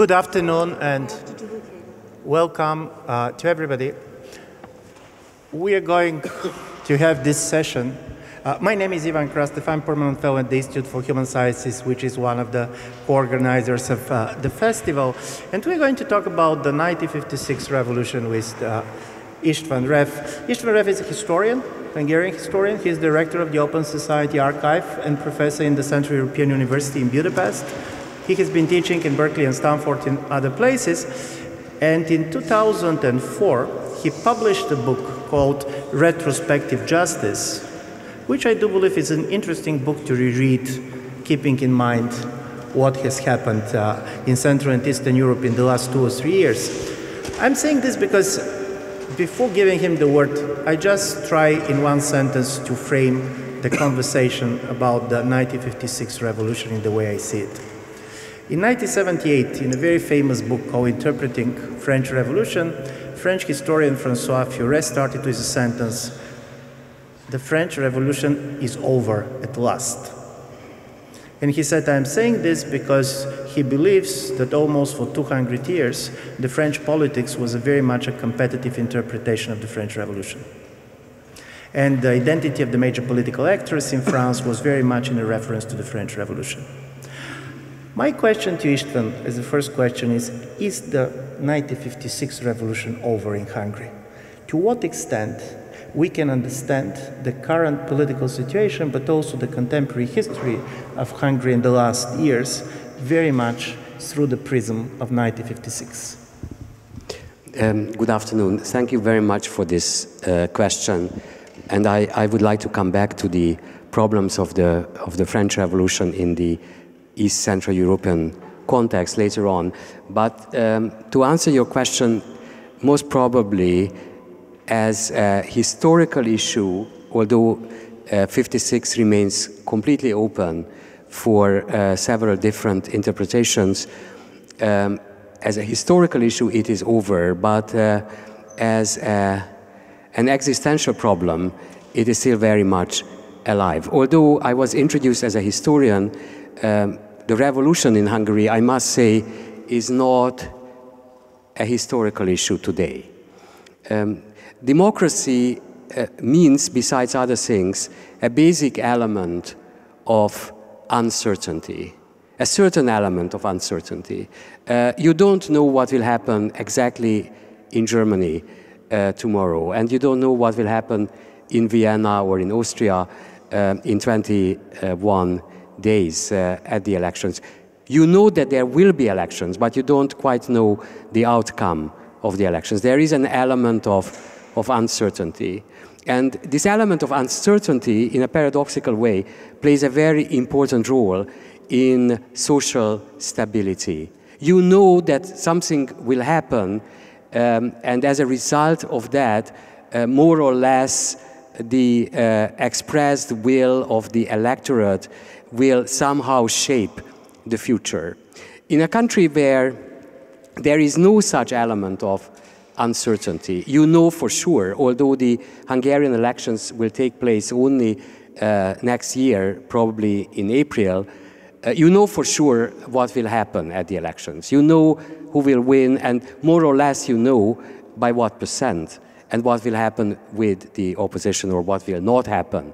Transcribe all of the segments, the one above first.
Good afternoon and welcome to everybody. We are going to have this session. My name is Ivan Krastev. I'm permanent fellow at the Institute for Human Sciences, which is one of the co-organizers of the festival. And we're going to talk about the 1956 revolution with Istvan Rev. Istvan Rev is a historian, Hungarian historian. He's director of the Open Society Archive and professor in the Central European University in Budapest. He has been teaching in Berkeley and Stanford in other places. And in 2004, he published a book called Retrospective Justice, which I do believe is an interesting book to reread, keeping in mind what has happened in Central and Eastern Europe in the last 2 or 3 years. I'm saying this because before giving him the word, I just try in one sentence to frame the conversation about the 1956 revolution in the way I see it. In 1978, in a very famous book called Interpreting French Revolution, French historian François Furet started with a sentence, "The French Revolution is over at last." And he said, I'm saying this because he believes that almost for 200 years, the French politics was very much a competitive interpretation of the French Revolution. And the identity of the major political actors in France was very much in a reference to the French Revolution. My question to István as the first question is the 1956 revolution over in Hungary? To what extent we can understand the current political situation, but also the contemporary history of Hungary in the last years, very much through the prism of 1956? Good afternoon. Thank you very much for this question. And I would like to come back to the problems of the French Revolution in the East Central European context later on. But to answer your question, most probably as a historical issue, although 56 remains completely open for several different interpretations, as a historical issue it is over, but as an existential problem it is still very much alive. Although I was introduced as a historian, the revolution in Hungary, I must say, is not a historical issue today. Democracy means, besides other things, a basic element of uncertainty, a certain element of uncertainty. You don't know what will happen exactly in Germany tomorrow, and you don't know what will happen in Vienna or in Austria in 21 days at the elections. You know that there will be elections, but you don't quite know the outcome of the elections. There is an element of uncertainty. And this element of uncertainty, in a paradoxical way, plays a very important role in social stability. You know that something will happen, and as a result of that, more or less, the expressed will of the electorate will somehow shape the future. In a country where there is no such element of uncertainty, you know for sure, although the Hungarian elections will take place only next year, probably in April, you know for sure what will happen at the elections. You know who will win, and more or less you know by what percent, and what will happen with the opposition or what will not happen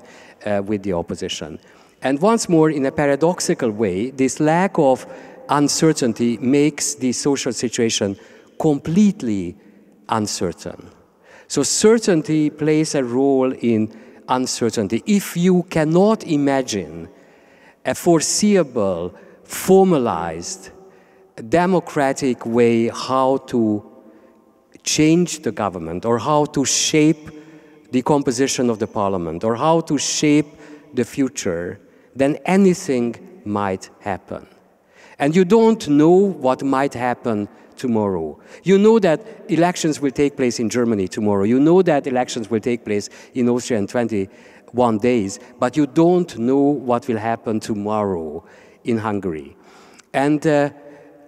with the opposition. And once more, in a paradoxical way, this lack of uncertainty makes the social situation completely uncertain. So certainty plays a role in uncertainty. If you cannot imagine a foreseeable, formalized, democratic way how to change the government, or how to shape the composition of the parliament, or how to shape the future, then anything might happen. And you don't know what might happen tomorrow. You know that elections will take place in Germany tomorrow. You know that elections will take place in Austria in 21 days, but you don't know what will happen tomorrow in Hungary. And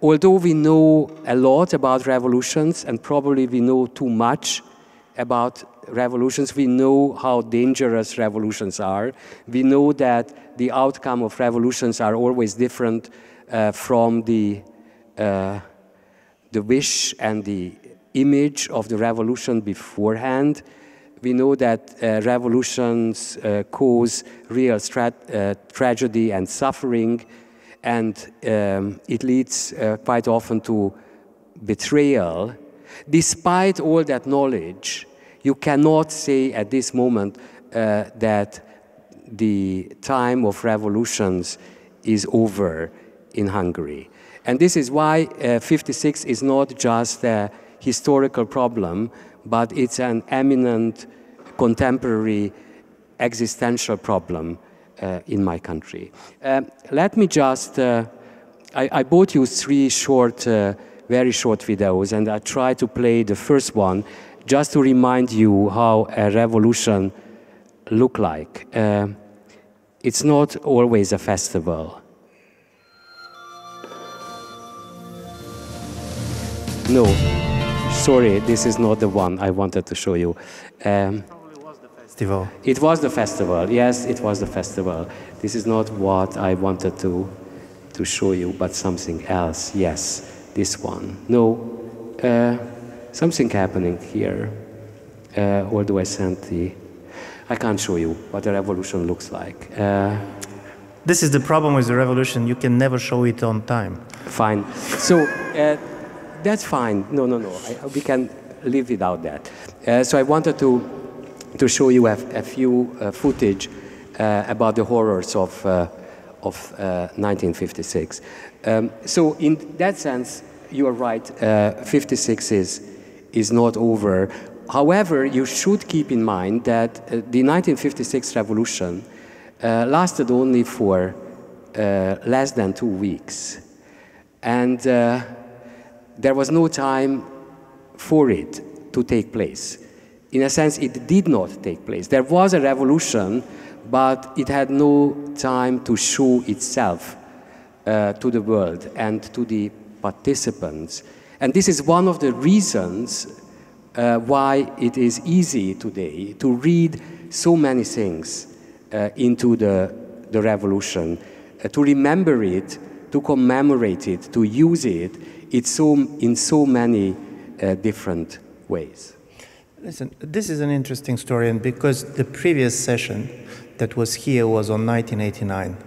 although we know a lot about revolutions, and probably we know too much about revolutions, we know how dangerous revolutions are. We know that the outcome of revolutions are always different from the the wish and the image of the revolution beforehand. We know that revolutions cause real tragedy and suffering, and it leads quite often to betrayal. Despite all that knowledge, you cannot say at this moment that the time of revolutions is over in Hungary. And this is why 56 is not just a historical problem, but it's an eminent contemporary existential problem in my country. Let me just, I brought you three short, very short videos, and I try to play the first one just to remind you how a revolution look like. It's not always a festival. No, sorry, this is not the one I wanted to show you. Probably was the festival. It was the festival, yes, it was the festival. This is not what I wanted to show you, but something else, yes, this one. No, something happening here. Although I sent the, I can't show you what the revolution looks like. This is the problem with the revolution, you can never show it on time. Fine, so that's fine, no, we can live without that. So I wanted to show you a few footage about the horrors of 1956. So in that sense, you are right, 56 is not over. However, you should keep in mind that the 1956 revolution lasted only for less than 2 weeks. And there was no time for it to take place. In a sense, it did not take place. There was a revolution, but it had no time to show itself to the world and to the participants. And this is one of the reasons why it is easy today to read so many things into the revolution, to remember it, to commemorate it, to use it in so many different ways. Listen, this is an interesting story, and because the previous session that was here was on 1989.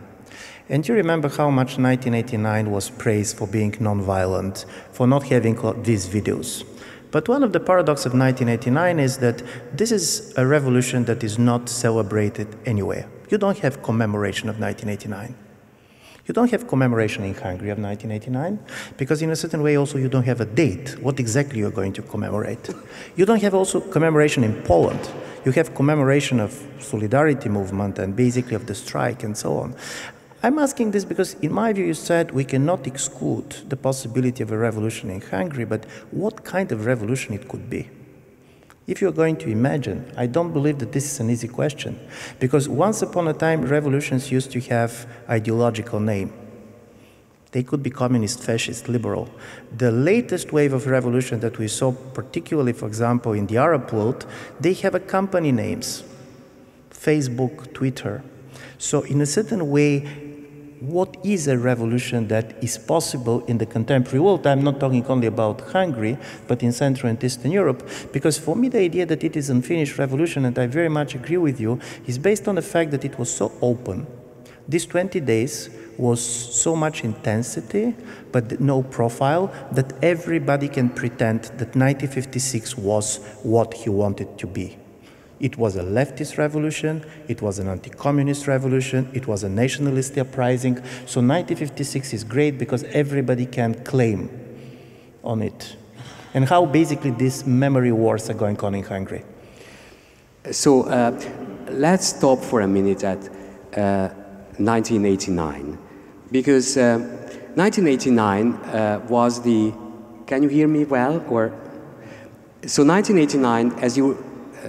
And you remember how much 1989 was praised for being non-violent, for not having these videos. But one of the paradoxes of 1989 is that this is a revolution that is not celebrated anywhere. You don't have commemoration of 1989. You don't have commemoration in Hungary of 1989, because in a certain way also you don't have a date, what exactly you're going to commemorate. You don't have also commemoration in Poland. You have commemoration of solidarity movement and basically of the strike and so on. I'm asking this because in my view you said we cannot exclude the possibility of a revolution in Hungary, but what kind of revolution it could be? If you're going to imagine, I don't believe that this is an easy question, because once upon a time revolutions used to have ideological name. They could be communist, fascist, liberal. The latest wave of revolution that we saw, particularly, for example, in the Arab world, they have a company names, Facebook, Twitter. So in a certain way, what is a revolution that is possible in the contemporary world? I'm not talking only about Hungary, but in Central and Eastern Europe, because for me the idea that it is an unfinished revolution, and I very much agree with you, is based on the fact that it was so open. These 20 days was so much intensity, but no profile, that everybody can pretend that 1956 was what he wanted to be. It was a leftist revolution, it was an anti-communist revolution, it was a nationalist uprising. So 1956 is great because everybody can claim on it. And how basically these memory wars are going on in Hungary. So let's stop for a minute at 1989. Because 1989 was the, can you hear me well? So 1989, as you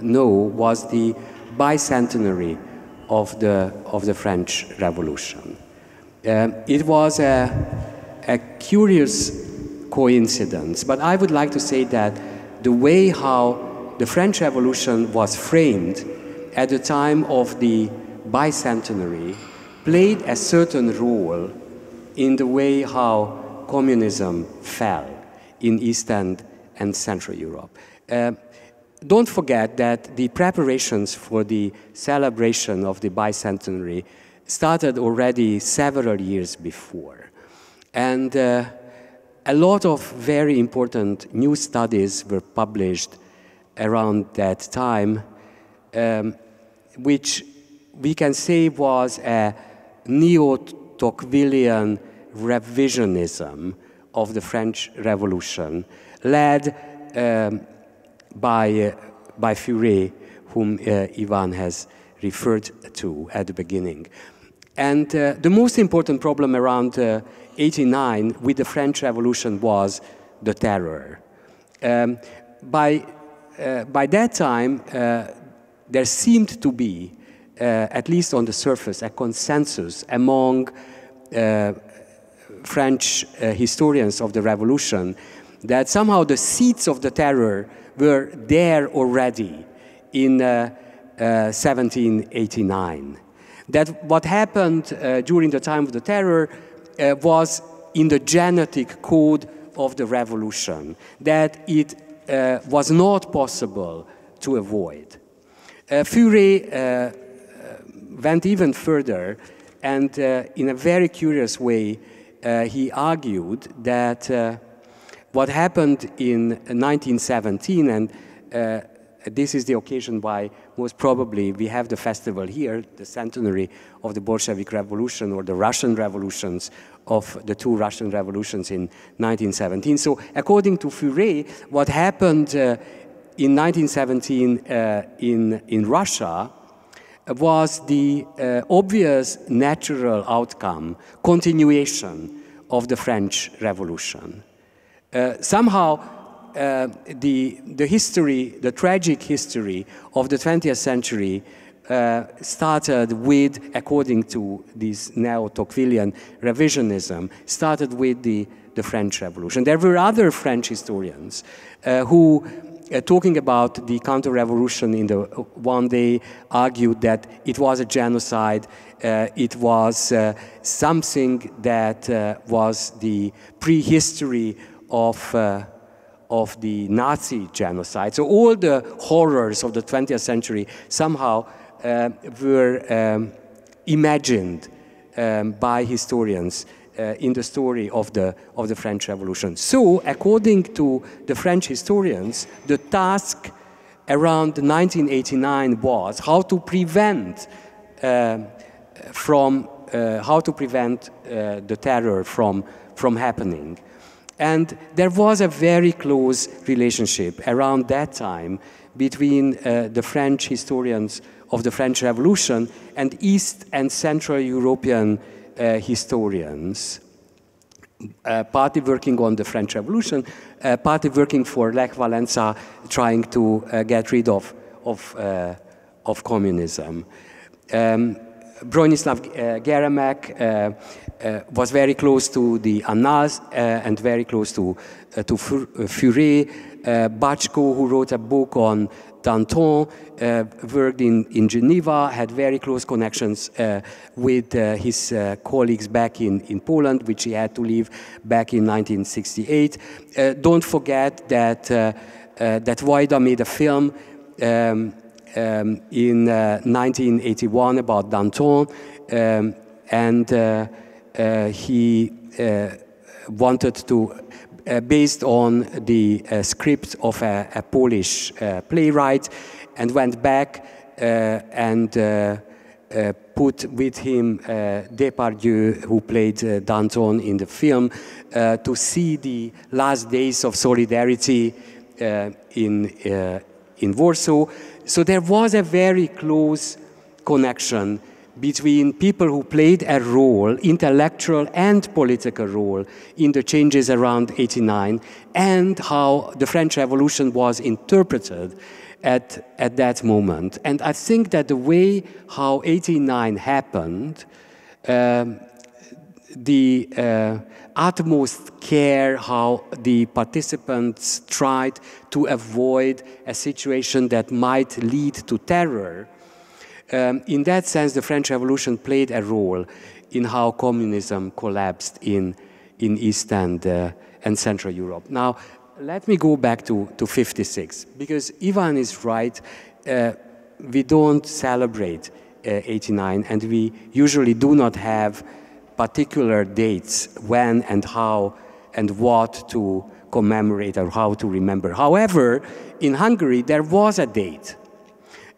know, was the bicentenary of the French Revolution. It was a curious coincidence, but I would like to say that the way how the French Revolution was framed at the time of the bicentenary played a certain role in the way how communism fell. in Eastern and Central Europe. Don't forget that the preparations for the celebration of the bicentenary started already several years before. And a lot of very important new studies were published around that time, which we can say was a neo-Tocquevillian revisionism of the French Revolution, led by Fourier, whom Ivan has referred to at the beginning. And the most important problem around 89 with the French Revolution was the terror. By that time, there seemed to be, at least on the surface, a consensus among French historians of the revolution that somehow the seeds of the terror were there already in 1789. That what happened during the time of the terror was in the genetic code of the revolution, that it was not possible to avoid. Fourier went even further, and in a very curious way, he argued that what happened in 1917, and this is the occasion why most probably we have the festival here, the centenary of the Bolshevik Revolution or the Russian revolutions of the two Russian revolutions in 1917. So according to Fourier, what happened in 1917 in Russia was the obvious natural outcome, continuation of the French Revolution. Somehow, the history, the tragic history of the 20th century started with, according to this neo-Tocquevillian revisionism, started with the French Revolution. There were other French historians who, talking about the counter-revolution in the one day, argued that it was a genocide, it was something that was the prehistory of the Nazi genocide. So all the horrors of the 20th century somehow were imagined by historians in the story of the French Revolution. So, according to the French historians, the task around 1989 was how to prevent the terror from happening. And there was a very close relationship around that time between the French historians of the French Revolution and East and Central European historians, partly working on the French Revolution, partly working for Lech Walesa, trying to get rid of communism. Bronislaw Geremek was very close to the Annales and very close to Fourier. Bachko, who wrote a book on Danton, worked in Geneva, had very close connections with his colleagues back in Poland, which he had to leave back in 1968. Don't forget that Wajda made a film in 1981 about Danton, and he wanted to, based on the script of a Polish playwright, and went back and put with him Depardieu, who played Danton in the film, to see the last days of solidarity in Warsaw. So there was a very close connection between people who played a role, intellectual and political role, in the changes around 89, and how the French Revolution was interpreted at that moment. And I think that the way how 89 happened, the utmost care how the participants tried to avoid a situation that might lead to terror. In that sense, the French Revolution played a role in how communism collapsed in in East and Central Europe. Now, let me go back to 56, because Ivan is right. We don't celebrate 89, and we usually do not have particular dates when and how and what to commemorate or how to remember. However, in Hungary, there was a date,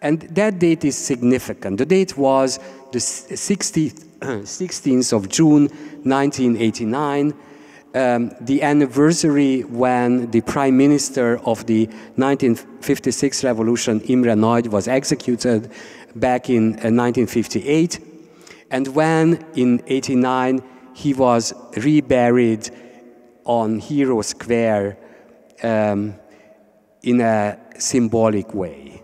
and that date is significant. The date was the 16th of June, 1989, the anniversary when the Prime Minister of the 1956 revolution, Imre Nagy, was executed back in 1958, and when in 89 he was reburied on Hero Square in a symbolic way.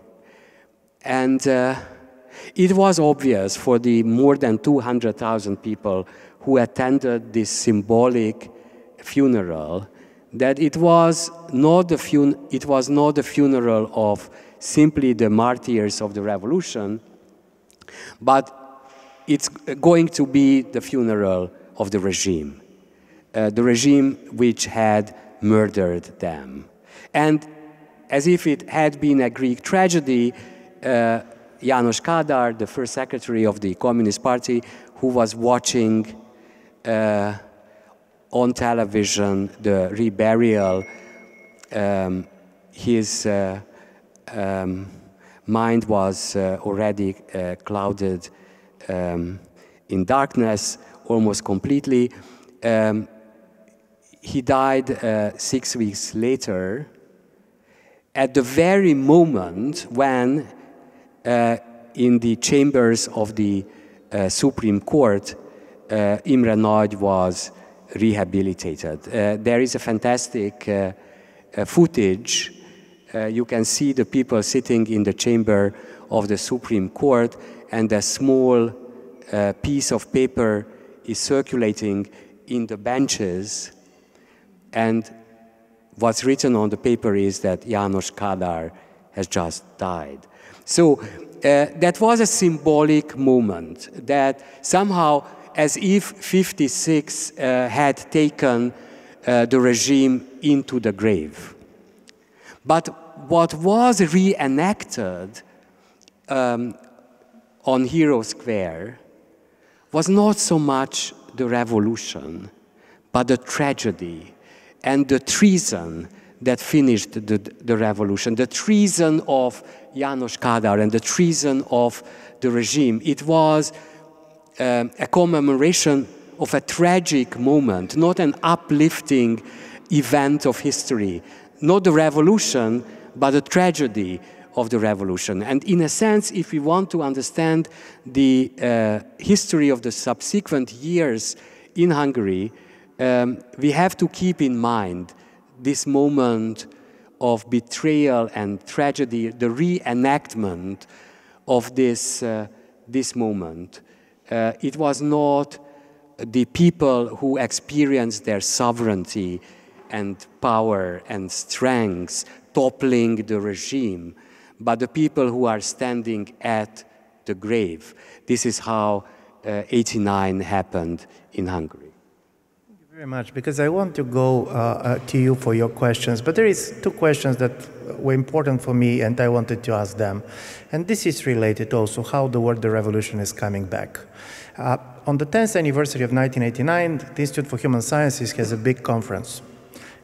And it was obvious for the more than 200,000 people who attended this symbolic funeral that it was not the funeral of simply the martyrs of the revolution, but it's going to be the funeral of the regime which had murdered them. And as if it had been a Greek tragedy, János Kádár, the first secretary of the Communist Party, who was watching on television the reburial, his mind was already clouded in darkness almost completely. He died 6 weeks later, at the very moment when in the chambers of the Supreme Court, Imre Nagy was rehabilitated. There is a fantastic footage. You can see the people sitting in the chamber of the Supreme Court, and a small piece of paper is circulating in the benches, and what's written on the paper is that János Kádár has just died. So that was a symbolic moment that somehow, as if 56 had taken the regime into the grave. But what was reenacted on Hero Square was not so much the revolution, but the tragedy and the treason that finished the revolution, the treason of János Kádár and the treason of the regime. It was a commemoration of a tragic moment, not an uplifting event of history, not the revolution, but the tragedy of the revolution. And in a sense, if we want to understand the history of the subsequent years in Hungary, we have to keep in mind this moment of betrayal and tragedy, the reenactment of this moment. It was not the people who experienced their sovereignty and power and strength toppling the regime, but the people who are standing at the grave. This is how 89 happened in Hungary. Thank you very much, because I want to go to you for your questions, but there is two questions that were important for me and I wanted to ask them. And this is related also how the word the revolution is coming back. On the 10th anniversary of 1989, the Institute for Human Sciences has a big conference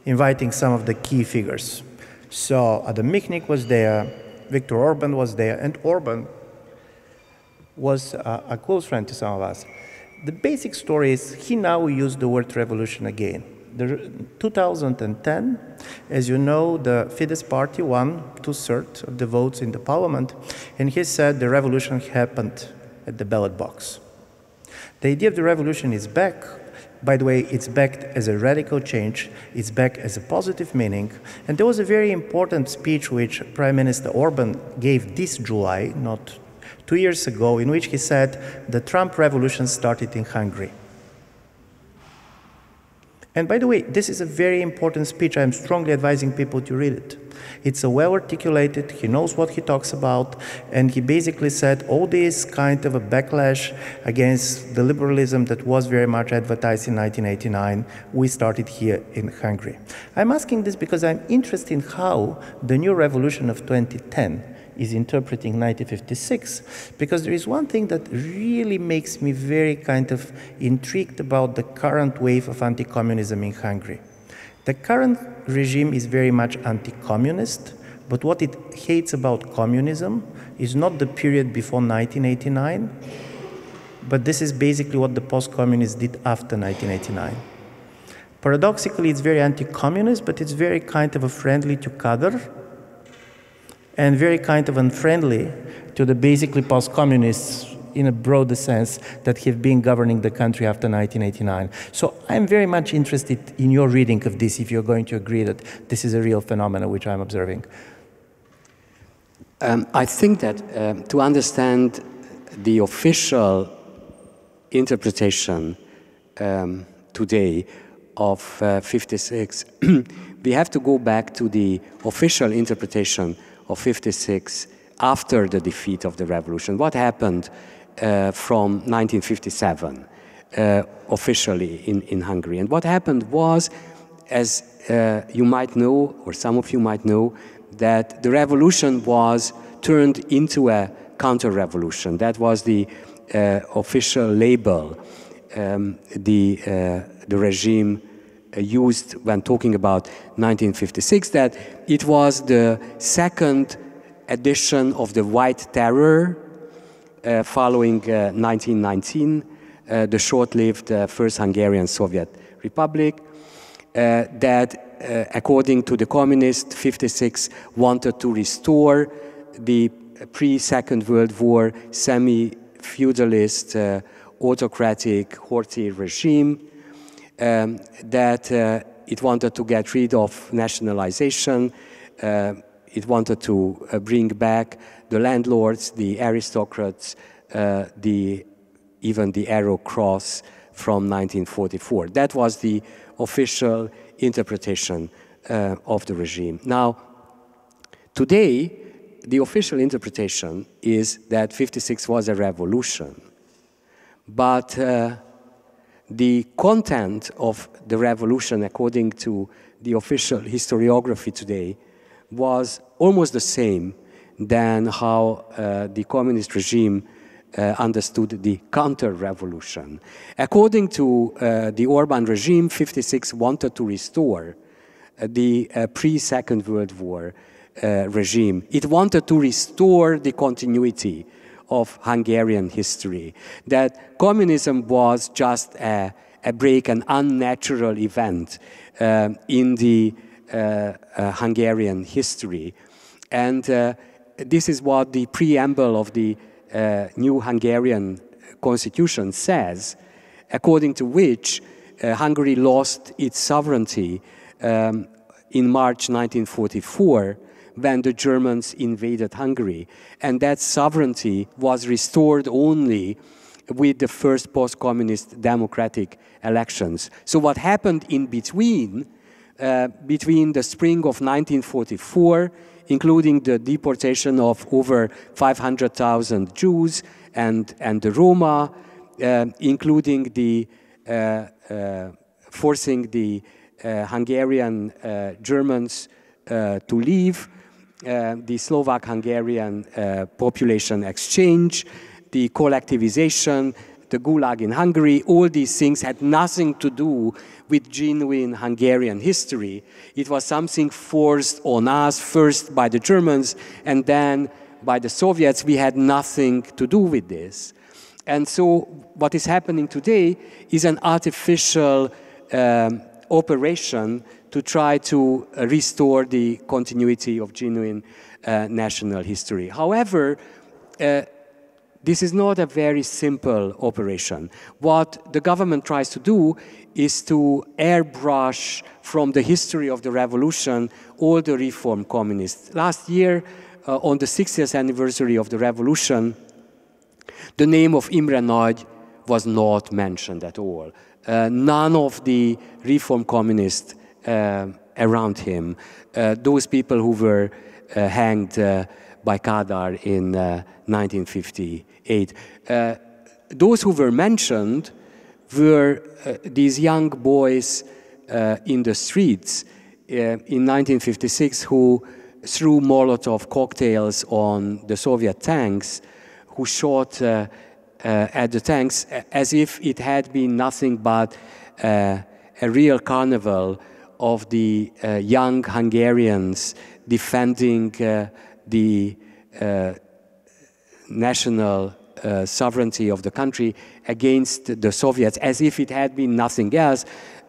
inviting some of the key figures. So Adam Michnik was there, Viktor Orban was there, and Orban was a close friend to some of us. The basic story is he now used the word revolution again. In 2010, as you know, the Fidesz party won 2/3 of the votes in the parliament, and he said the revolution happened at the ballot box. The idea of the revolution is back. By the way, it's backed as a radical change, it's back as a positive meaning, and there was a very important speech which Prime Minister Orban gave this July, not 2 years ago, in which he said the Trump revolution started in Hungary. And by the way, this is a very important speech. I'm strongly advising people to read it. It's a well articulated, he knows what he talks about, and he basically said all this kind of a backlash against the liberalism that was very much advertised in 1989, we started here in Hungary. I'm asking this because I'm interested in how the new revolution of 2010 is interpreting 1956, because there is one thing that really makes me very kind of intrigued about the current wave of anti-communism in Hungary. The current regime is very much anti-communist, but what it hates about communism is not the period before 1989, but this is basically what the post-communists did after 1989. Paradoxically, it's very anti-communist, but it's very kind of a friendly to Kader, and very kind of unfriendly to the basically post-communists in a broader sense that have been governing the country after 1989. So I'm very much interested in your reading of this, if you're going to agree that this is a real phenomenon which I'm observing. I think that to understand the official interpretation today of 56, we have to go back to the official interpretation of 56 after the defeat of the revolution. What happened from 1957 officially in Hungary? And what happened was, as you might know, or some of you might know, that the revolution was turned into a counter-revolution. That was the official label the regime used when talking about 1956, that it was the second edition of the White Terror following 1919, the short-lived First Hungarian Soviet Republic, that according to the communists, 56 wanted to restore the pre-Second World War semi-feudalist autocratic Horthy regime, that it wanted to get rid of nationalization, it wanted to bring back the landlords, the aristocrats, even the Arrow Cross from 1944. That was the official interpretation of the regime. Now, today, the official interpretation is that 56 was a revolution, but the content of the revolution, according to the official historiography today, was almost the same than how the communist regime understood the counter-revolution. According to the Orbán regime, 56 wanted to restore the pre-Second World War regime. It wanted to restore the continuity of Hungarian history, that communism was just a break, an unnatural event in the Hungarian history. And this is what the preamble of the new Hungarian constitution says, according to which Hungary lost its sovereignty in March 1944, when the Germans invaded Hungary. And that sovereignty was restored only with the first post-communist democratic elections. So what happened in between the spring of 1944, including the deportation of over 500,000 Jews and the Roma, including the forcing the Hungarian Germans to leave, the Slovak-Hungarian population exchange, the collectivization, the Gulag in Hungary, all these things had nothing to do with genuine Hungarian history. It was something forced on us, first by the Germans and then by the Soviets. We had nothing to do with this. And so what is happening today is an artificial operation to try to restore the continuity of genuine national history. However, this is not a very simple operation. What the government tries to do is to airbrush from the history of the revolution all the reform communists. Last year, on the 60th anniversary of the revolution, the name of Imre Nagy was not mentioned at all. None of the reform communists around him, those people who were hanged by Kadar in 1958, those who were mentioned were these young boys in the streets in 1956 who threw Molotov cocktails on the Soviet tanks, who shot at the tanks as if it had been nothing but a real carnival of the young Hungarians defending the national sovereignty of the country against the Soviets, as if it had been nothing else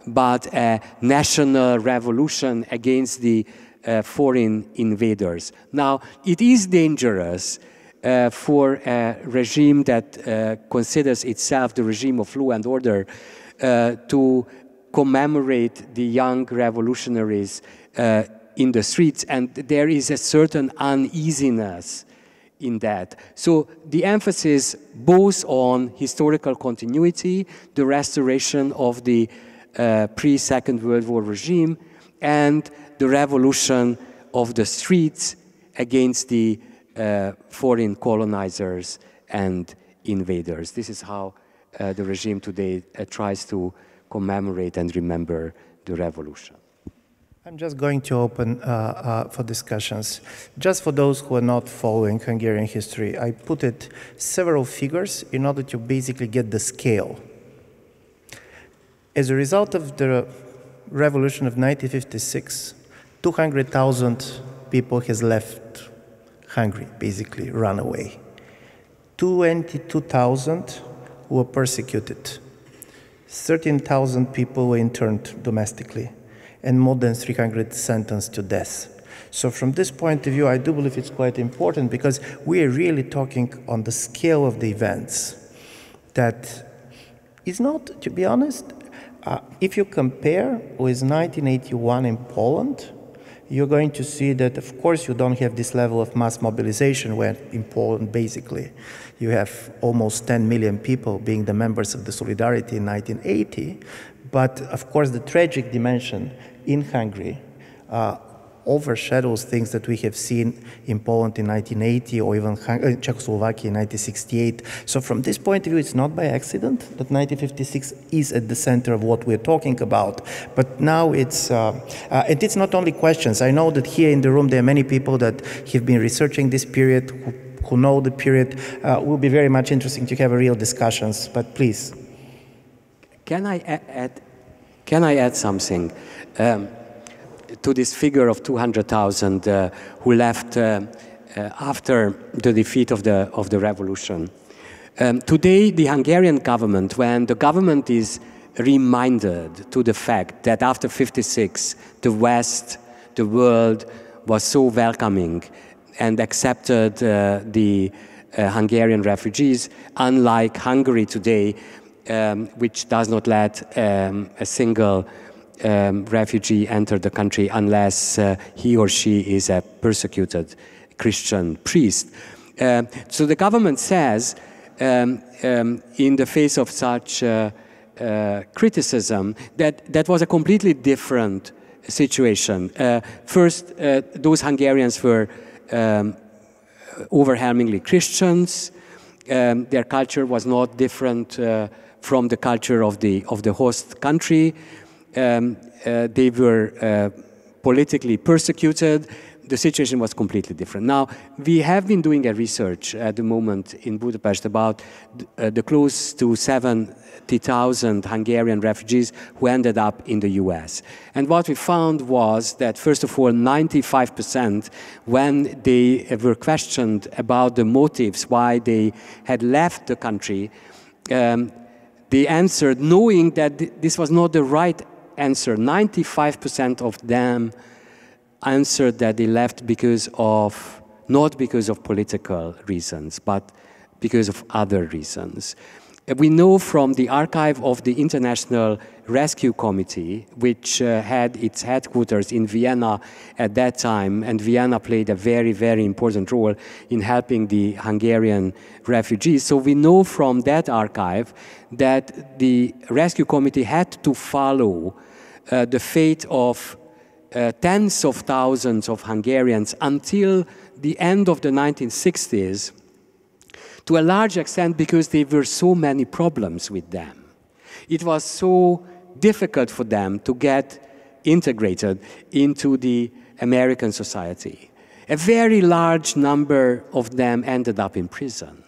but a national revolution against the foreign invaders. Now, it is dangerous for a regime that considers itself the regime of law and order to commemorate the young revolutionaries in the streets, and there is a certain uneasiness in that. So the emphasis both on historical continuity, the restoration of the pre-Second World War regime, and the revolution of the streets against the foreign colonizers and invaders. This is how the regime today tries to commemorate and remember the revolution. I'm just going to open for discussions. Just for those who are not following Hungarian history, I put it several figures in order to basically get the scale. As a result of the revolution of 1956, 200,000 people has left Hungary, basically run away. 22,000 were persecuted. 13,000 people were interned domestically, and more than 300 sentenced to death. So from this point of view, I do believe it's quite important, because we are really talking on the scale of the events that is not, to be honest, if you compare with 1981 in Poland, you're going to see that, of course, you don't have this level of mass mobilization where in Poland, basically, you have almost 10 million people being the members of the Solidarity in 1980. But, of course, the tragic dimension in Hungary overshadows things that we have seen in Poland in 1980 or even Czechoslovakia in 1968. So from this point of view, it's not by accident that 1956 is at the center of what we're talking about. But now it's not only questions. I know that here in the room there are many people that have been researching this period, who know the period. It will be very much interesting to have a real discussions, but please. Can I add something? To this figure of 200,000 who left after the defeat of the revolution. Today, the Hungarian government, when the government is reminded to the fact that after 56, the West, the world was so welcoming and accepted the Hungarian refugees, unlike Hungary today, which does not let a single refugee enter the country unless he or she is a persecuted Christian priest. So the government says, in the face of such criticism, that was a completely different situation. First, those Hungarians were overwhelmingly Christians. Their culture was not different from the culture of the host country. They were politically persecuted. The situation was completely different. Now, we have been doing a research at the moment in Budapest about the close to 70,000 Hungarian refugees who ended up in the US. And what we found was that, first of all, 95%, when they were questioned about the motives why they had left the country, they answered knowing that this was not the right answer. 95% of them answered that they left not because of political reasons, but because of other reasons. We know from the archive of the International Rescue Committee, which had its headquarters in Vienna at that time, and Vienna played a very, very important role in helping the Hungarian refugees. So we know from that archive that the Rescue Committee had to follow the fate of tens of thousands of Hungarians until the end of the 1960s, to a large extent because there were so many problems with them. It was so difficult for them to get integrated into the American society. A very large number of them ended up in prison.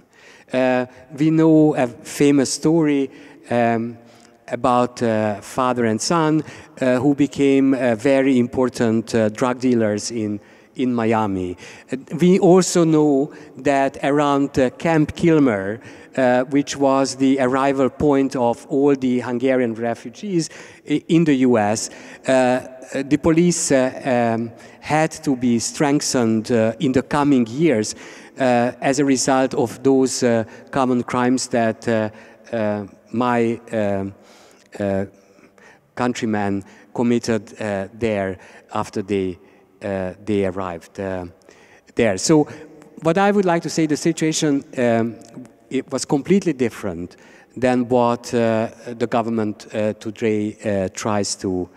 We know a famous story about father and son who became very important drug dealers in Miami. We also know that around Camp Kilmer, which was the arrival point of all the Hungarian refugees in the US, the police had to be strengthened in the coming years as a result of those common crimes that my countrymen committed there after they arrived there. So what I would like to say, the situation it was completely different than what the government today tries to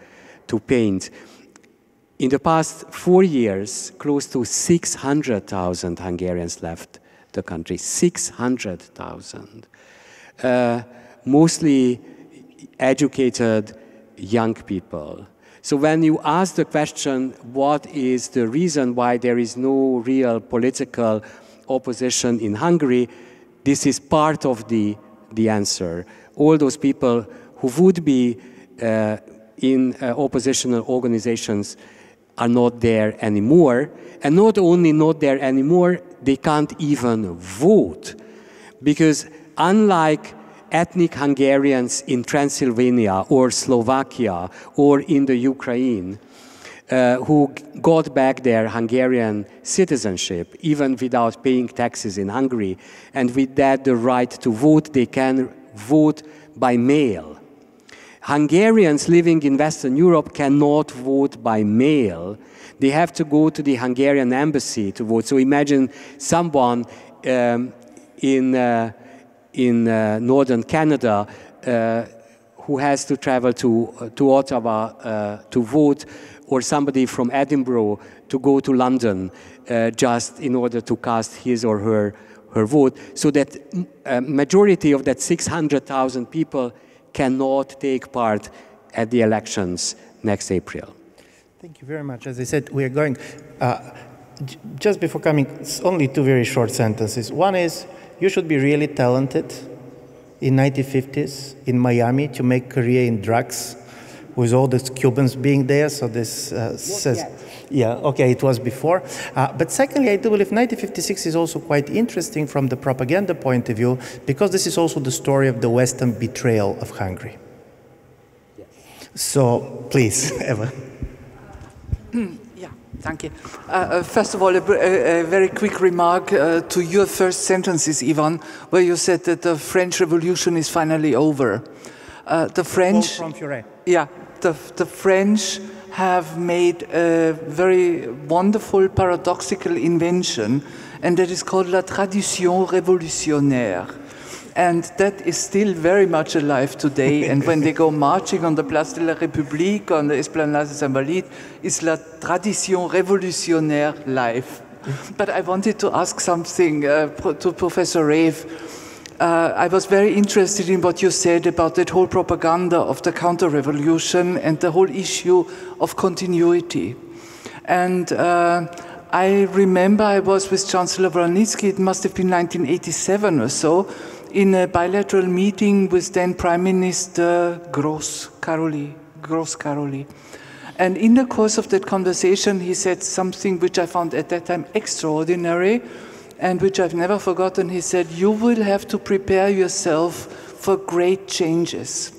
paint. In the past 4 years, close to 600,000 Hungarians left the country. 600,000. Mostly educated young people. So when you ask the question, what is the reason why there is no real political opposition in Hungary, this is part of the answer. All those people who would be in oppositional organizations are not there anymore. And not only not there anymore, they can't even vote. Because unlike ethnic Hungarians in Transylvania or Slovakia or in the Ukraine who got back their Hungarian citizenship even without paying taxes in Hungary, and with that the right to vote, they can vote by mail. Hungarians living in Western Europe cannot vote by mail. They have to go to the Hungarian embassy to vote. So imagine someone in northern Canada who has to travel to Ottawa to vote, or somebody from Edinburgh to go to London just in order to cast his or her vote. So that majority of that 600,000 people cannot take part at the elections next April. Thank you very much. As I said, we are going, just before coming, only two very short sentences. One is, you should be really talented in 1950s in Miami to make career in drugs with all the Cubans being there. So this says, yeah, okay, it was before. But secondly, I do believe 1956 is also quite interesting from the propaganda point of view, because this is also the story of the Western betrayal of Hungary. Yes. So please, Eva. Thank you. First of all, a very quick remark to your first sentences, Ivan, where you said that the French Revolution is finally over. The French, the French have made a very wonderful paradoxical invention, and that is called la tradition révolutionnaire. And that is still very much alive today. And when they go marching on the Place de la République, on the Esplanade des Invalides, it's la tradition révolutionnaire live. But I wanted to ask something to Professor Rev. I was very interested in what you said about that whole propaganda of the counter-revolution and the whole issue of continuity. And I remember I was with Chancellor Wronitsky, it must have been 1987 or so, in a bilateral meeting with then Prime Minister Gross-Karolyi. And in the course of that conversation, he said something which I found at that time extraordinary and which I've never forgotten. He said, you will have to prepare yourself for great changes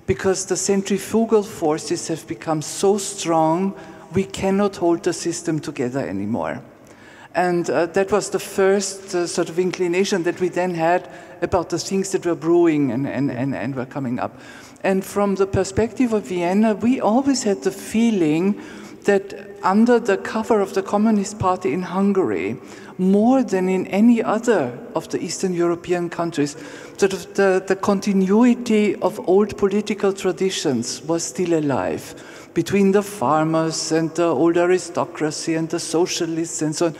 because the centrifugal forces have become so strong, we cannot hold the system together anymore. And that was the first sort of inclination that we then had about the things that were brewing and were coming up. And from the perspective of Vienna, we always had the feeling that under the cover of the Communist Party in Hungary, more than in any other of the Eastern European countries, sort of the continuity of old political traditions was still alive between the farmers and the old aristocracy and the socialists and so on.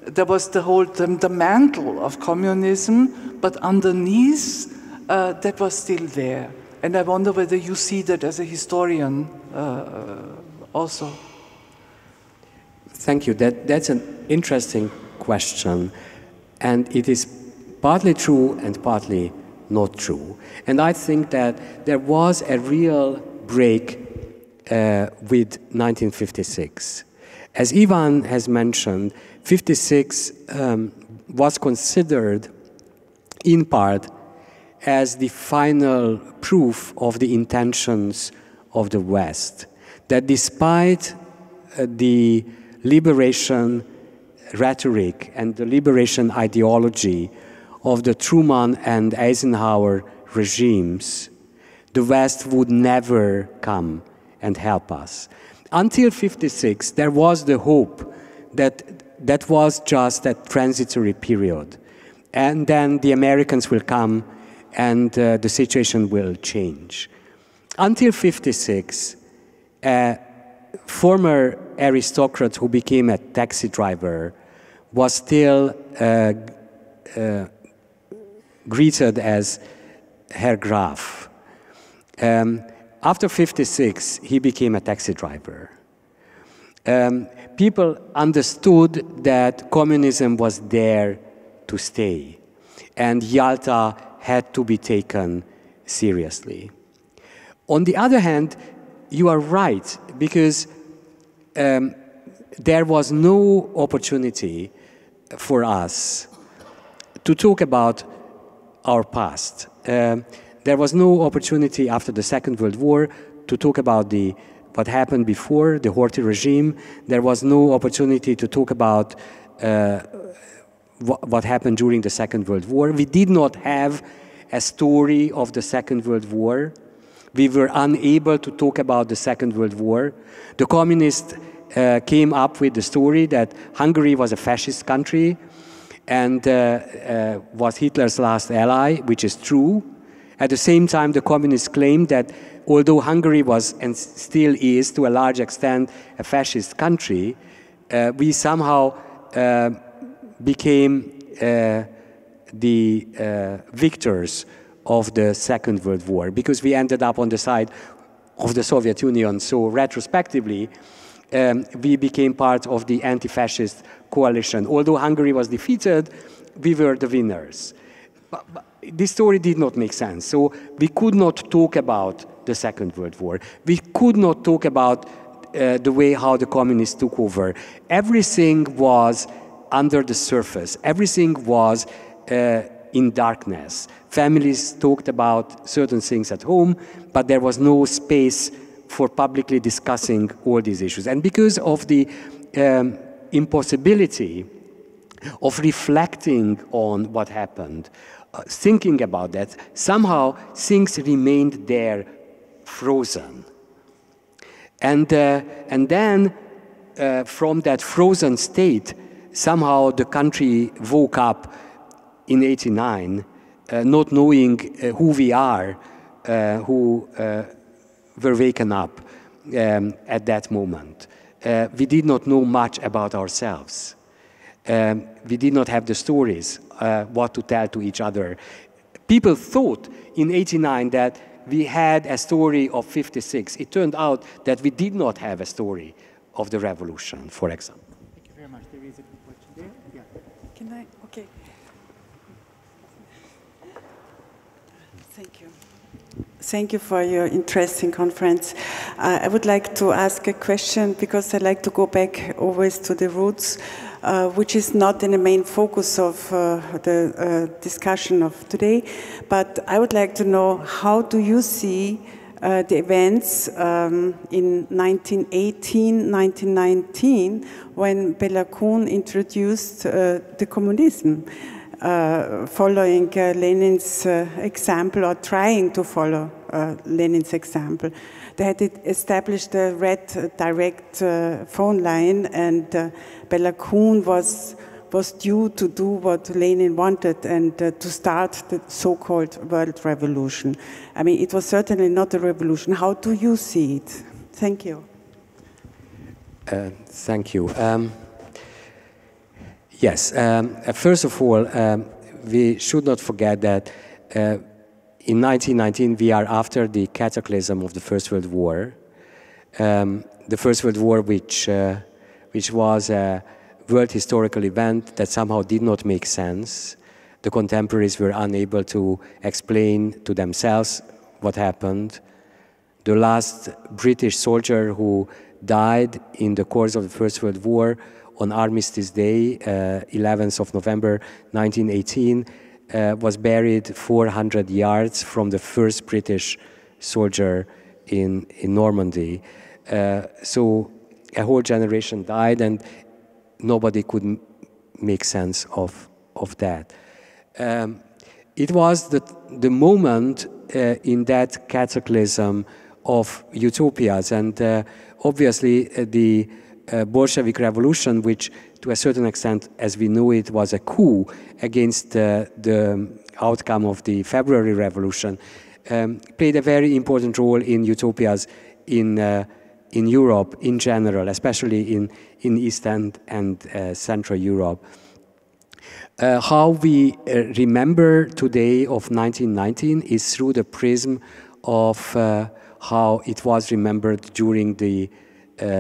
There was the whole the mantle of communism, but underneath that was still there. And I wonder whether you see that as a historian also. Thank you. That's an interesting question, and it is partly true and partly not true. And I think that there was a real break with 1956. As Ivan has mentioned, 56 was considered in part as the final proof of the intentions of the West, that despite the liberation rhetoric and the liberation ideology of the Truman and Eisenhower regimes, the West would never come and help us. Until 56, there was the hope that that was just a transitory period, and then the Americans will come and the situation will change. Until 56, a former aristocrat who became a taxi driver was still greeted as Herr Graf. After 56, he became a taxi driver. People understood that communism was there to stay, and Yalta had to be taken seriously. On the other hand, you are right, because there was no opportunity for us to talk about our past. There was no opportunity after the Second World War to talk about what happened before, the Horthy regime. There was no opportunity to talk about what happened during the Second World War. We did not have a story of the Second World War. We were unable to talk about the Second World War. The communists came up with the story that Hungary was a fascist country and was Hitler's last ally, which is true. At the same time, the communists claimed that although Hungary was and still is to a large extent a fascist country, we somehow became the victors of the Second World War, because we ended up on the side of the Soviet Union. So retrospectively, we became part of the anti-fascist coalition. Although Hungary was defeated, we were the winners. But this story did not make sense. So we could not talk about the Second World War. We could not talk about the way how the communists took over. Everything was under the surface. Everything was in darkness. Families talked about certain things at home, but there was no space for publicly discussing all these issues. And because of the impossibility of reflecting on what happened, thinking about that, somehow things remained there frozen. And then from that frozen state, somehow the country woke up in '89, not knowing who we are, who were waken up at that moment. We did not know much about ourselves. We did not have the stories, what to tell to each other. People thought in '89 that we had a story of '56. It turned out that we did not have a story of the revolution, for example. Thank you very much. There is a question there. Yeah. Can I? Okay. Thank you. Thank you for your interesting conference. I would like to ask a question, because I like to go back always to the roots, which is not in the main focus of the discussion of today. But I would like to know, how do you see the events in 1918, 1919, when Bela Kun introduced the communism, following Lenin's example, or trying to follow Lenin's example. They had established a red direct phone line, and Bela Kun was due to do what Lenin wanted and to start the so-called World Revolution. I mean, it was certainly not a revolution. How do you see it? Thank you. Thank you. Yes, first of all, we should not forget that in 1919 we are after the cataclysm of the First World War. The First World War, which was a world historical event that somehow did not make sense. The contemporaries were unable to explain to themselves what happened. The last British soldier who died in the course of the First World War on Armistice Day, 11th of November 1918, was buried 400 yards from the first British soldier in Normandy. So a whole generation died, and nobody could make sense of that. It was the moment in that cataclysm of utopias, and obviously the Bolshevik Revolution, which to a certain extent, as we know it, was a coup against the outcome of the February Revolution, played a very important role in utopias in Europe in general, especially in East and Central Europe. How we remember today of 1919 is through the prism of how it was remembered during the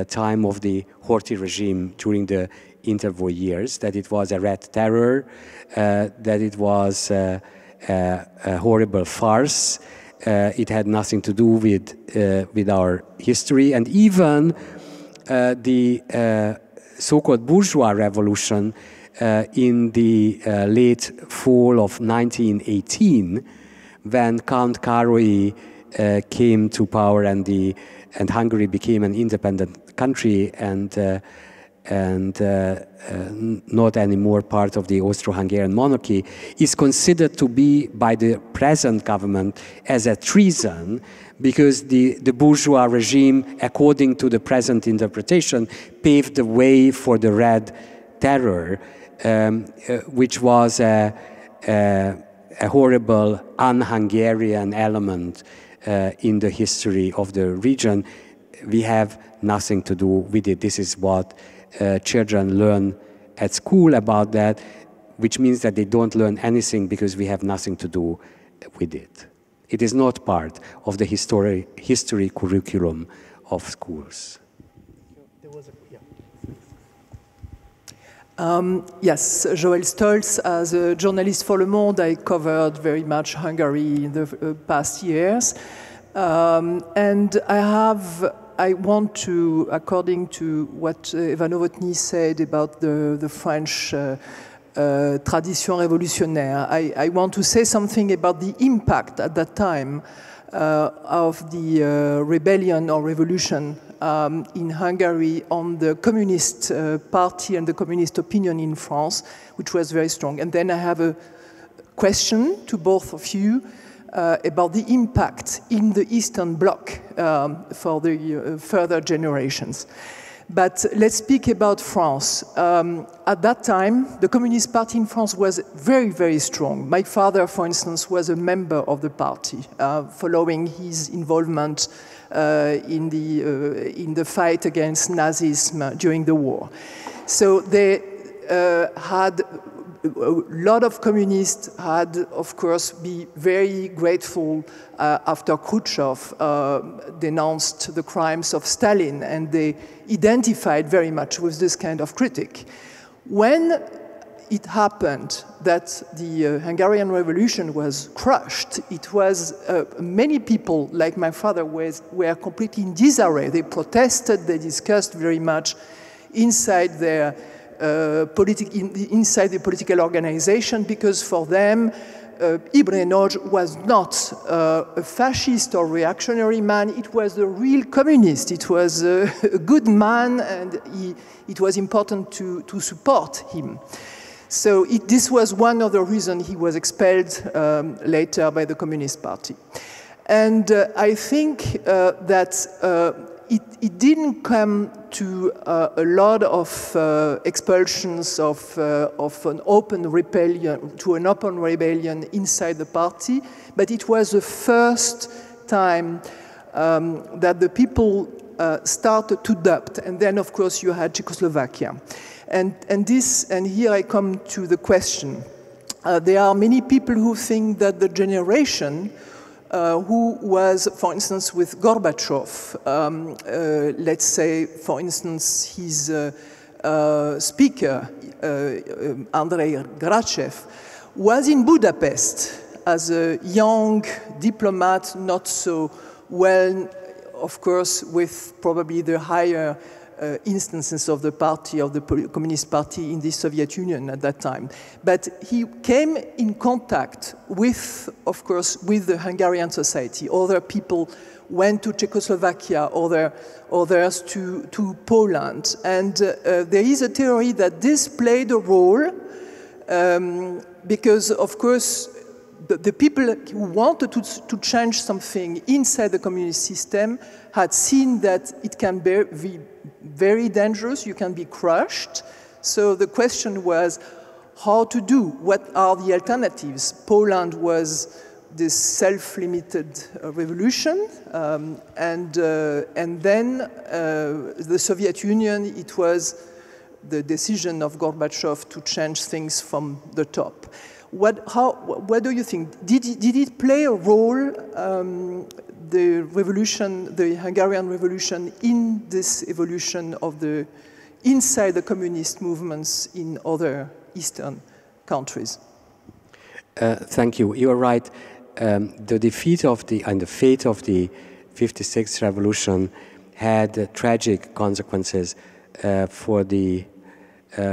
time of the Horthy regime, during the interwar years, that it was a red terror, that it was a horrible farce. It had nothing to do with our history, and even the so-called bourgeois revolution in the late fall of 1918, when Count Károly came to power and Hungary became an independent country and not anymore part of the Austro-Hungarian monarchy, is considered to be by the present government as a treason, because the bourgeois regime, according to the present interpretation, paved the way for the Red Terror, which was a horrible un-Hungarian element in the history of the region. We have nothing to do with it. This is what children learn at school about that, which means that they don't learn anything because we have nothing to do with it. It is not part of the history curriculum of schools. Yes, Joël Stolz, as a journalist for Le Monde, I covered very much Hungary in the past years. And I want to, according to what Ivan Novotny said about the French tradition révolutionnaire, I want to say something about the impact at that time of the rebellion or revolution in Hungary on the Communist Party and the communist opinion in France, which was very strong. And then I have a question to both of you about the impact in the Eastern Bloc for the further generations. But let's speak about France. At that time, the Communist Party in France was very, very strong. My father, for instance, was a member of the party, following his involvement in the fight against Nazism during the war. So they had a lot of communists had, of course, be very grateful after Khrushchev denounced the crimes of Stalin, and they identified very much with this kind of critic. When it happened that the Hungarian Revolution was crushed, it was many people, like my father, were completely in disarray. They protested, they discussed very much inside their inside the political organization, because for them Ibrenovj was not a fascist or reactionary man. It was a real communist. It was a good man, and it was important to support him. So this was one of the reasons he was expelled later by the Communist Party. And I think that it didn't come to a lot of expulsions of an open rebellion, inside the party, but it was the first time that the people started to adopt. And then, of course, you had Czechoslovakia. And here I come to the question. There are many people who think that the generation who was, for instance, with Gorbachev, let's say, for instance, his speaker, Andrei Grachev, was in Budapest as a young diplomat, not so well, of course, with probably the higher instances of the party, of the Communist Party in the Soviet Union at that time. But he came in contact with, of course, with the Hungarian society. Other people went to Czechoslovakia, others to Poland. And there is a theory that this played a role because, of course, the people who wanted to change something inside the communist system had seen that it can be very dangerous, you can be crushed. So the question was how to do, what are the alternatives? Poland was this self-limited revolution, and then the Soviet Union, it was the decision of Gorbachev to change things from the top. What do you think? Did it play a role, the revolution, the Hungarian Revolution, in this evolution of inside the communist movements in other Eastern countries? Thank you. You are right. The defeat of and the fate of the '56 revolution had tragic consequences for the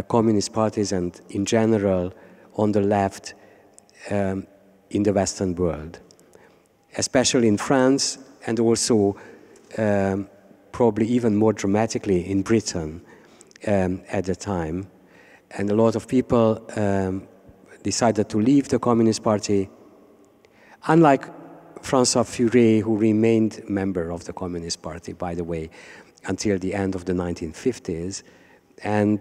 communist parties and, in general, on the left in the Western world, especially in France, and also probably even more dramatically in Britain at the time. And a lot of people decided to leave the Communist Party, unlike François Furet, who remained member of the Communist Party, by the way, until the end of the 1950s. And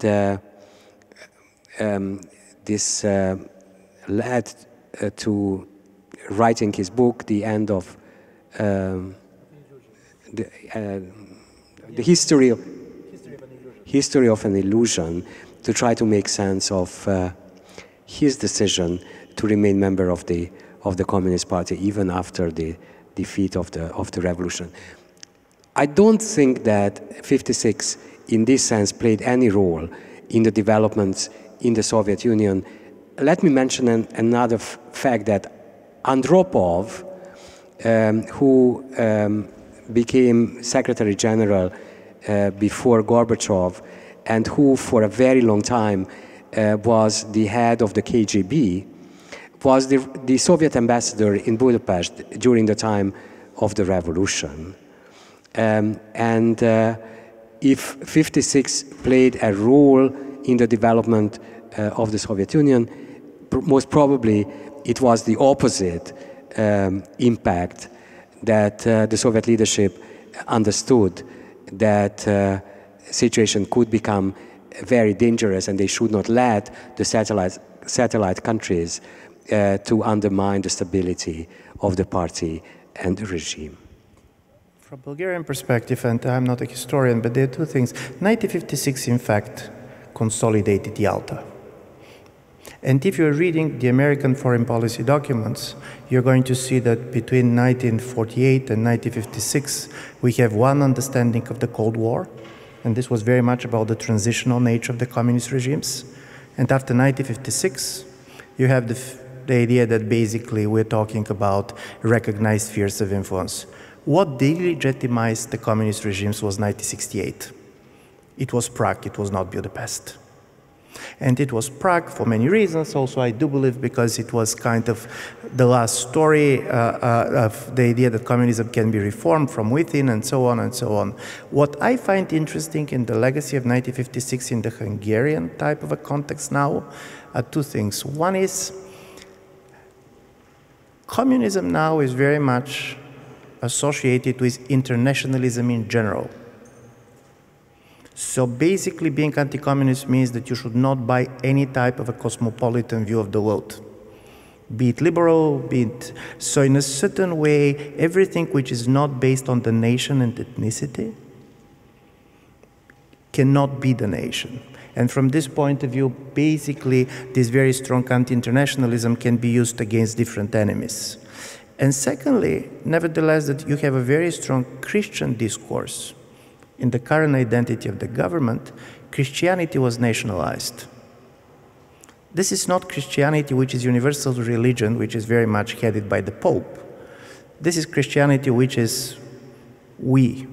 this led to writing his book, The End of the History of an Illusion, to try to make sense of his decision to remain member of the Communist Party even after the defeat of the revolution. I don't think that '56, in this sense, played any role in the developments in the Soviet Union. Let me mention another fact, that Andropov, who became Secretary General before Gorbachev, and who for a very long time was the head of the KGB, was the Soviet ambassador in Budapest during the time of the revolution. And if '56 played a role in the development of the Soviet Union, most probably it was the opposite impact, that the Soviet leadership understood that situation could become very dangerous, and they should not let the satellite countries to undermine the stability of the party and the regime. From Bulgarian perspective, and I'm not a historian, but there are two things. 1956, in fact, consolidated Yalta. And if you're reading the American foreign policy documents, you're going to see that between 1948 and 1956, we have one understanding of the Cold War, and this was very much about the transitional nature of the communist regimes. And after 1956, you have the idea that basically we're talking about recognized spheres of influence. What delegitimized the communist regimes was 1968. It was Prague, it was not Budapest. And it was Prague for many reasons. Also, I do believe because it was kind of the last story of the idea that communism can be reformed from within, and so on and so on. What I find interesting in the legacy of 1956 in the Hungarian type of a context now are two things. One is communism now is very much associated with internationalism in general. So basically being anti-communist means that you should not buy any type of a cosmopolitan view of the world. Be it liberal, be it... So in a certain way, everything which is not based on the nation and ethnicity cannot be the nation. And from this point of view, basically, this very strong anti-internationalism can be used against different enemies. And secondly, nevertheless, that you have a very strong Christian discourse. In the current identity of the government, Christianity was nationalized. This is not Christianity, which is universal religion, which is very much headed by the Pope. This is Christianity, which is we,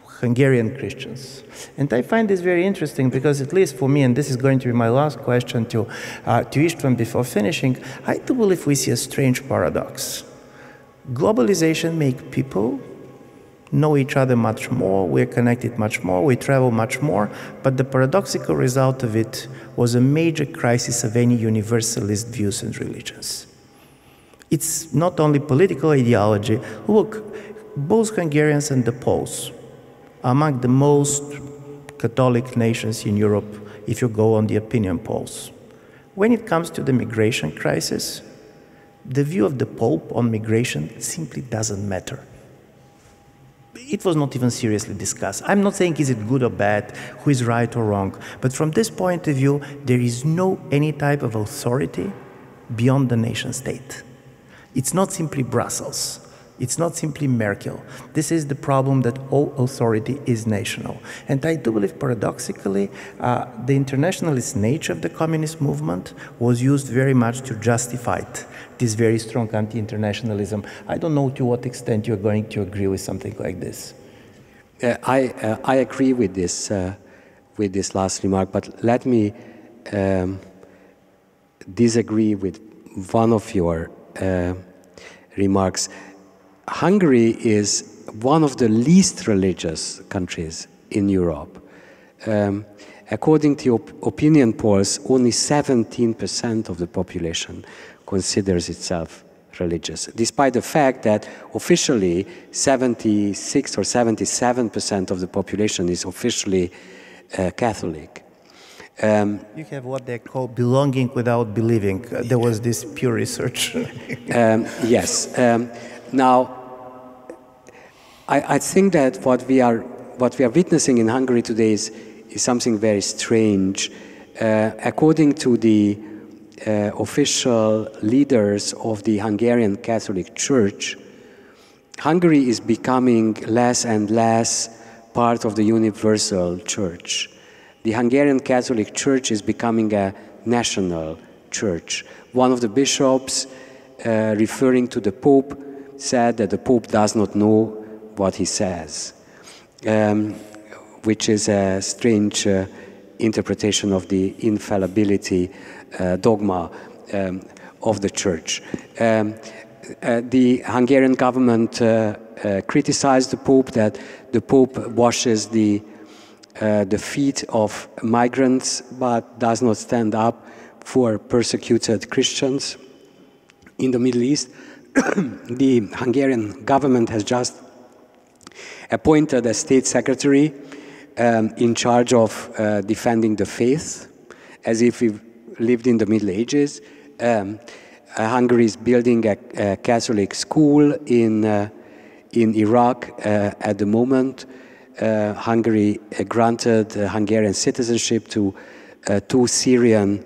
Hungarian Christians. And I find this very interesting because, at least for me, and this is going to be my last question to István before finishing, I do believe we see a strange paradox. Globalization makes people know each other much more, we're connected much more, we travel much more, but the paradoxical result of it was a major crisis of any universalist views and religions. It's not only political ideology. Look, both Hungarians and the Poles are among the most Catholic nations in Europe if you go on the opinion polls. When it comes to the migration crisis, the view of the Pope on migration simply doesn't matter. It was not even seriously discussed. I'm not saying is it good or bad, who is right or wrong, but from this point of view, there is no any type of authority beyond the nation state. It's not simply Brussels. It's not simply Merkel. This is the problem that all authority is national. And I do believe paradoxically, the internationalist nature of the communist movement was used very much to justify this very strong anti-internationalism. I don't know to what extent you're going to agree with something like this. I agree with this last remark, but let me disagree with one of your remarks. Hungary is one of the least religious countries in Europe. According to opinion polls, only 17% of the population considers itself religious, despite the fact that officially 76 or 77% of the population is officially Catholic. You have what they call belonging without believing. There was this Pew Research. Yes. Now, I think that what we are witnessing in Hungary today is something very strange. According to the official leaders of the Hungarian Catholic Church, Hungary is becoming less and less part of the universal church. The Hungarian Catholic Church is becoming a national church. One of the bishops, referring to the Pope, said that the Pope does not know what he says, which is a strange interpretation of the infallibility dogma of the Church. The Hungarian government criticized the Pope, that the Pope washes the feet of migrants but does not stand up for persecuted Christians in the Middle East. The Hungarian government has just appointed a state secretary in charge of defending the faith, as if we lived in the Middle Ages. Hungary is building a Catholic school in Iraq at the moment. Hungary granted Hungarian citizenship to 2 Syrian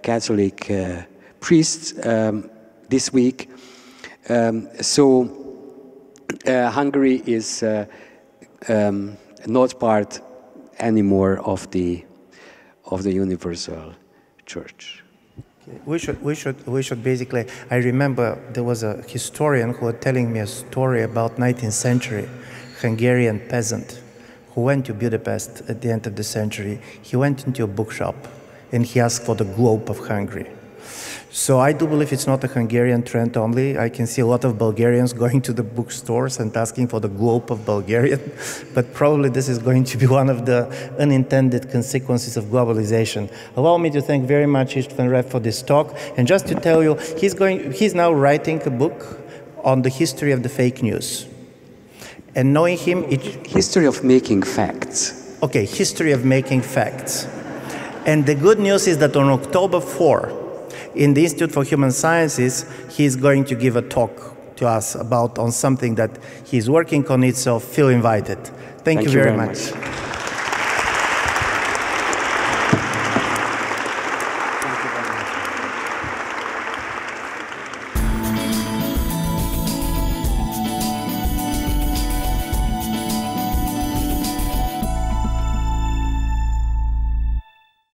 Catholic priests this week. So Hungary is not part anymore of the universal church. We should basically. I remember there was a historian who was telling me a story about 19th century Hungarian peasant who went to Budapest at the end of the century, he went into a bookshop and he asked for the globe of Hungary. So I do believe it's not a Hungarian trend only. I can see a lot of Bulgarians going to the bookstores and asking for the globe of Bulgarian, but probably this is going to be one of the unintended consequences of globalization. Allow me to thank very much Istvan Rev for this talk, and just to tell you, he's now writing a book on the history of the fake news. And knowing him, history of making facts. Okay, history of making facts. And the good news is that on October 4, in the Institute for Human Sciences, he's going to give a talk to us on something that he's working on it, so feel invited. Thank you very much.